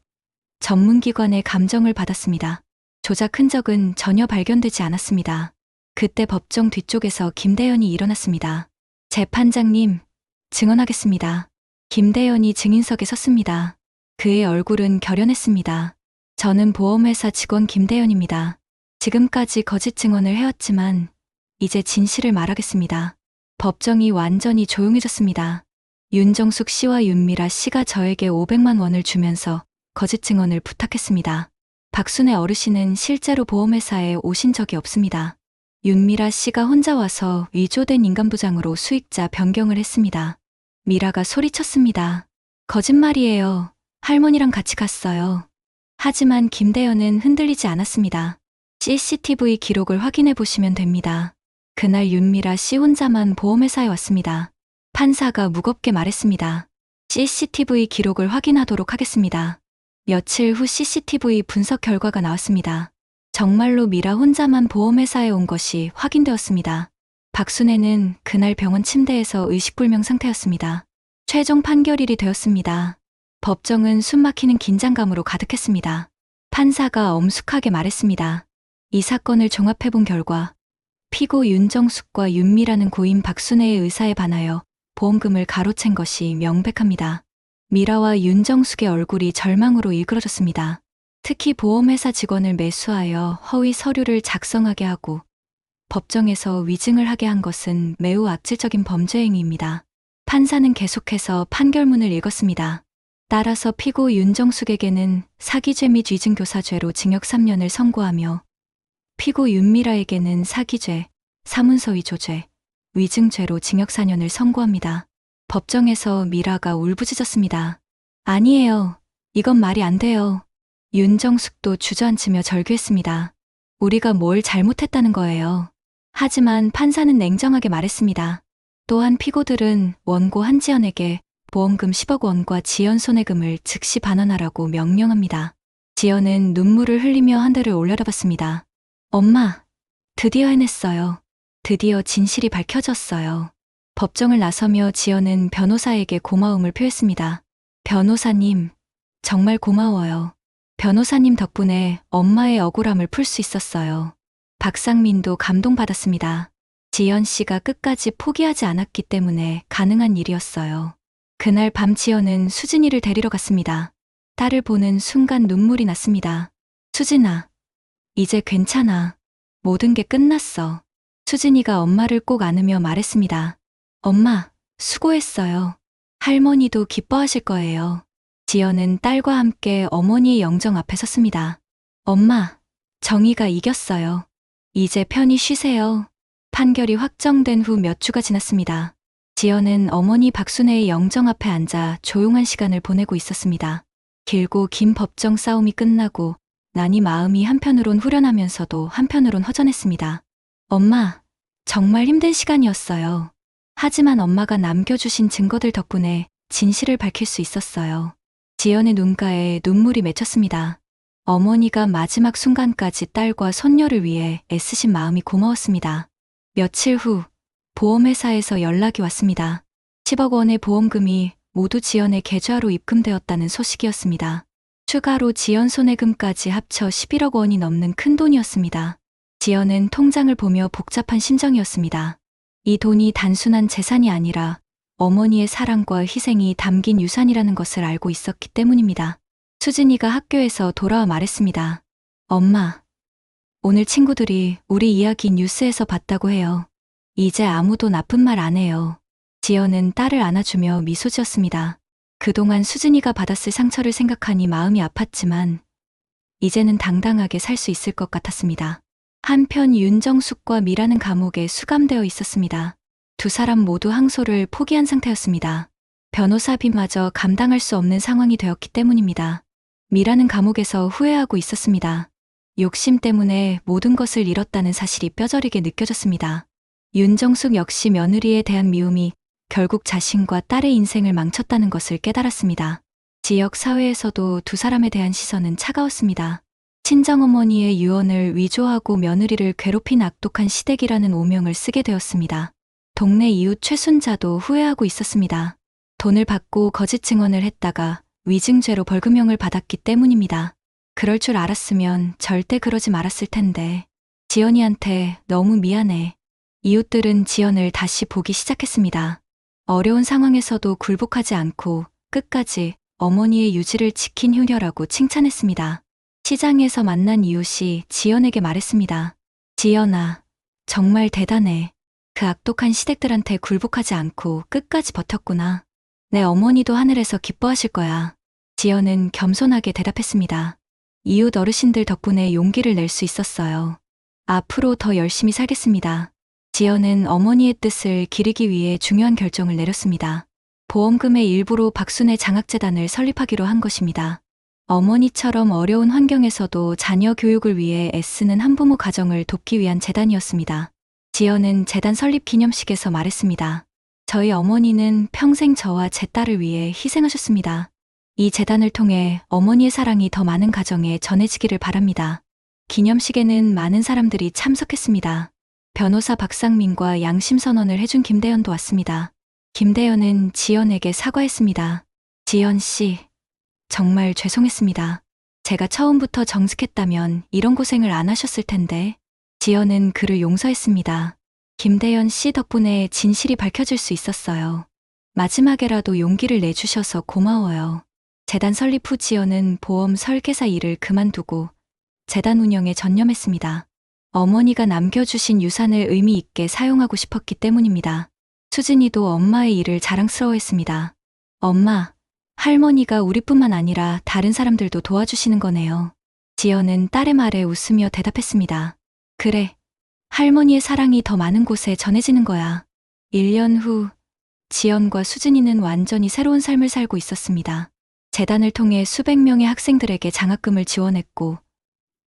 전문기관의 감정을 받았습니다. 조작 흔적은 전혀 발견되지 않았습니다. 그때 법정 뒤쪽에서 김대현이 일어났습니다. 재판장님, 증언하겠습니다. 김대현이 증인석에 섰습니다. 그의 얼굴은 결연했습니다. 저는 보험회사 직원 김대현입니다. 지금까지 거짓 증언을 해왔지만 이제 진실을 말하겠습니다. 법정이 완전히 조용해졌습니다. 윤정숙 씨와 윤미라 씨가 저에게 500만 원을 주면서 거짓 증언을 부탁했습니다. 박순애 어르신은 실제로 보험회사에 오신 적이 없습니다. 윤미라 씨가 혼자 와서 위조된 인감도장으로 수익자 변경을 했습니다. 미라가 소리쳤습니다. 거짓말이에요. 할머니랑 같이 갔어요. 하지만 김대현은 흔들리지 않았습니다. CCTV 기록을 확인해 보시면 됩니다. 그날 윤미라 씨 혼자만 보험회사에 왔습니다. 판사가 무겁게 말했습니다. CCTV 기록을 확인하도록 하겠습니다. 며칠 후 CCTV 분석 결과가 나왔습니다. 정말로 미라 혼자만 보험회사에 온 것이 확인되었습니다. 박순애는 그날 병원 침대에서 의식불명 상태였습니다. 최종 판결일이 되었습니다. 법정은 숨막히는 긴장감으로 가득했습니다. 판사가 엄숙하게 말했습니다. 이 사건을 종합해본 결과 피고 윤정숙과 윤미라는 고인 박순애의 의사에 반하여 보험금을 가로챈 것이 명백합니다. 미라와 윤정숙의 얼굴이 절망으로 일그러졌습니다. 특히 보험회사 직원을 매수하여 허위 서류를 작성하게 하고 법정에서 위증을 하게 한 것은 매우 악질적인 범죄 행위입니다. 판사는 계속해서 판결문을 읽었습니다. 따라서 피고 윤정숙에게는 사기죄 및 위증교사죄로 징역 3년을 선고하며 피고 윤미라에게는 사기죄, 사문서 위조죄, 위증죄로 징역 4년을 선고합니다. 법정에서 미라가 울부짖었습니다. 아니에요. 이건 말이 안 돼요. 윤정숙도 주저앉으며 절규했습니다. 우리가 뭘 잘못했다는 거예요. 하지만 판사는 냉정하게 말했습니다. 또한 피고들은 원고 한지연에게 보험금 10억 원과 지연 손해금을 즉시 반환하라고 명령합니다. 지연은 눈물을 흘리며 한들을 올려다봤습니다. 엄마, 드디어 해냈어요. 드디어 진실이 밝혀졌어요. 법정을 나서며 지연은 변호사에게 고마움을 표했습니다. 변호사님, 정말 고마워요. 변호사님 덕분에 엄마의 억울함을 풀 수 있었어요. 박상민도 감동받았습니다. 지연 씨가 끝까지 포기하지 않았기 때문에 가능한 일이었어요. 그날 밤 지연은 수진이를 데리러 갔습니다. 딸을 보는 순간 눈물이 났습니다. 수진아, 이제 괜찮아. 모든 게 끝났어. 수진이가 엄마를 꼭 안으며 말했습니다. 엄마, 수고했어요. 할머니도 기뻐하실 거예요. 지연은 딸과 함께 어머니의 영정 앞에 섰습니다. 엄마, 정의가 이겼어요. 이제 편히 쉬세요. 판결이 확정된 후 몇 주가 지났습니다. 지연은 어머니 박순애의 영정 앞에 앉아 조용한 시간을 보내고 있었습니다. 길고 긴 법정 싸움이 끝나고 나니 마음이 한편으론 후련하면서도 한편으론 허전했습니다. 엄마, 정말 힘든 시간이었어요. 하지만 엄마가 남겨주신 증거들 덕분에 진실을 밝힐 수 있었어요. 지연의 눈가에 눈물이 맺혔습니다. 어머니가 마지막 순간까지 딸과 손녀를 위해 애쓰신 마음이 고마웠습니다. 며칠 후 보험회사에서 연락이 왔습니다. 10억 원의 보험금이 모두 지연의 계좌로 입금되었다는 소식이었습니다. 추가로 지연 손해금까지 합쳐 11억 원이 넘는 큰 돈이었습니다. 지연은 통장을 보며 복잡한 심정이었습니다. 이 돈이 단순한 재산이 아니라 어머니의 사랑과 희생이 담긴 유산이라는 것을 알고 있었기 때문입니다. 수진이가 학교에서 돌아와 말했습니다. 엄마, 오늘 친구들이 우리 이야기 뉴스에서 봤다고 해요. 이제 아무도 나쁜 말 안 해요. 지연은 딸을 안아주며 미소 지었습니다. 그동안 수진이가 받았을 상처를 생각하니 마음이 아팠지만 이제는 당당하게 살 수 있을 것 같았습니다. 한편 윤정숙과 미라는 감옥에 수감되어 있었습니다. 두 사람 모두 항소를 포기한 상태였습니다. 변호사비마저 감당할 수 없는 상황이 되었기 때문입니다. 미라는 감옥에서 후회하고 있었습니다. 욕심 때문에 모든 것을 잃었다는 사실이 뼈저리게 느껴졌습니다. 윤정숙 역시 며느리에 대한 미움이 결국 자신과 딸의 인생을 망쳤다는 것을 깨달았습니다. 지역 사회에서도 두 사람에 대한 시선은 차가웠습니다. 친정어머니의 유언을 위조하고 며느리를 괴롭힌 악독한 시댁이라는 오명을 쓰게 되었습니다. 동네 이웃 최순자도 후회하고 있었습니다. 돈을 받고 거짓 증언을 했다가 위증죄로 벌금형을 받았기 때문입니다. 그럴 줄 알았으면 절대 그러지 말았을 텐데. 지연이한테 너무 미안해. 이웃들은 지연을 다시 보기 시작했습니다. 어려운 상황에서도 굴복하지 않고 끝까지 어머니의 유지를 지킨 효녀라고 칭찬했습니다. 시장에서 만난 이웃이 지연에게 말했습니다. 지연아, 정말 대단해. 그 악독한 시댁들한테 굴복하지 않고 끝까지 버텼구나. 내 어머니도 하늘에서 기뻐하실 거야. 지연은 겸손하게 대답했습니다. 이웃 어르신들 덕분에 용기를 낼 수 있었어요. 앞으로 더 열심히 살겠습니다. 지연은 어머니의 뜻을 기리기 위해 중요한 결정을 내렸습니다. 보험금의 일부로 박순애 장학재단을 설립하기로 한 것입니다. 어머니처럼 어려운 환경에서도 자녀 교육을 위해 애쓰는 한부모 가정을 돕기 위한 재단이었습니다. 지연은 재단 설립 기념식에서 말했습니다. 저희 어머니는 평생 저와 제 딸을 위해 희생하셨습니다. 이 재단을 통해 어머니의 사랑이 더 많은 가정에 전해지기를 바랍니다. 기념식에는 많은 사람들이 참석했습니다. 변호사 박상민과 양심선언을 해준 김대현도 왔습니다. 김대현은 지연에게 사과했습니다. 지연 씨, 정말 죄송했습니다. 제가 처음부터 정직했다면 이런 고생을 안 하셨을 텐데. 지연은 그를 용서했습니다. 김대현 씨 덕분에 진실이 밝혀질 수 있었어요. 마지막에라도 용기를 내주셔서 고마워요. 재단 설립 후 지연은 보험 설계사 일을 그만두고 재단 운영에 전념했습니다. 어머니가 남겨주신 유산을 의미 있게 사용하고 싶었기 때문입니다. 수진이도 엄마의 일을 자랑스러워했습니다. 엄마, 할머니가 우리뿐만 아니라 다른 사람들도 도와주시는 거네요. 지연은 딸의 말에 웃으며 대답했습니다. 그래, 할머니의 사랑이 더 많은 곳에 전해지는 거야. 1년 후, 지연과 수진이는 완전히 새로운 삶을 살고 있었습니다. 재단을 통해 수백 명의 학생들에게 장학금을 지원했고,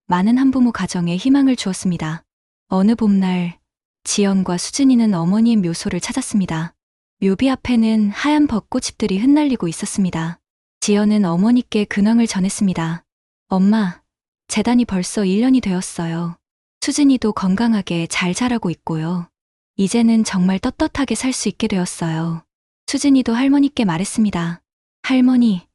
많은 한부모 가정에 희망을 주었습니다. 어느 봄날, 지연과 수진이는 어머니의 묘소를 찾았습니다. 묘비 앞에는 하얀 벚꽃잎들이 흩날리고 있었습니다. 지연은 어머니께 근황을 전했습니다. 엄마, 재단이 벌써 1년이 되었어요. 수진이도 건강하게 잘 자라고 있고요. 이제는 정말 떳떳하게 살 수 있게 되었어요. 수진이도 할머니께 말했습니다. 할머니,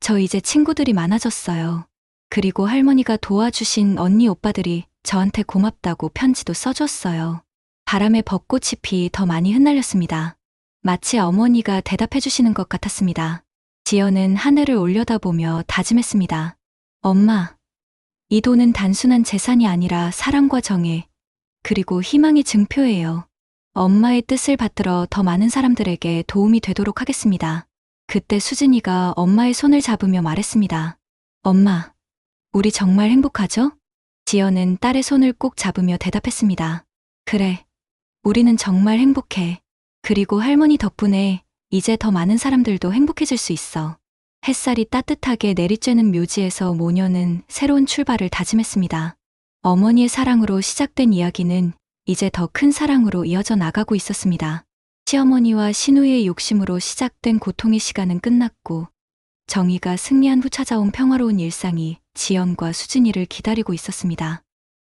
저 이제 친구들이 많아졌어요. 그리고 할머니가 도와주신 언니 오빠들이 저한테 고맙다고 편지도 써줬어요. 바람에 벚꽃잎이 더 많이 흩날렸습니다. 마치 어머니가 대답해 주시는 것 같았습니다. 지연은 하늘을 올려다보며 다짐했습니다. 엄마, 이 돈은 단순한 재산이 아니라 사랑과 정의, 그리고 희망의 증표예요. 엄마의 뜻을 받들어 더 많은 사람들에게 도움이 되도록 하겠습니다. 그때 수진이가 엄마의 손을 잡으며 말했습니다. 엄마, 우리 정말 행복하죠? 지연은 딸의 손을 꼭 잡으며 대답했습니다. 그래, 우리는 정말 행복해. 그리고 할머니 덕분에 이제 더 많은 사람들도 행복해질 수 있어. 햇살이 따뜻하게 내리쬐는 묘지에서 모녀는 새로운 출발을 다짐했습니다. 어머니의 사랑으로 시작된 이야기는 이제 더 큰 사랑으로 이어져 나가고 있었습니다. 시어머니와 시누이의 욕심으로 시작된 고통의 시간은 끝났고 정의가 승리한 후 찾아온 평화로운 일상이 지연과 수진이를 기다리고 있었습니다.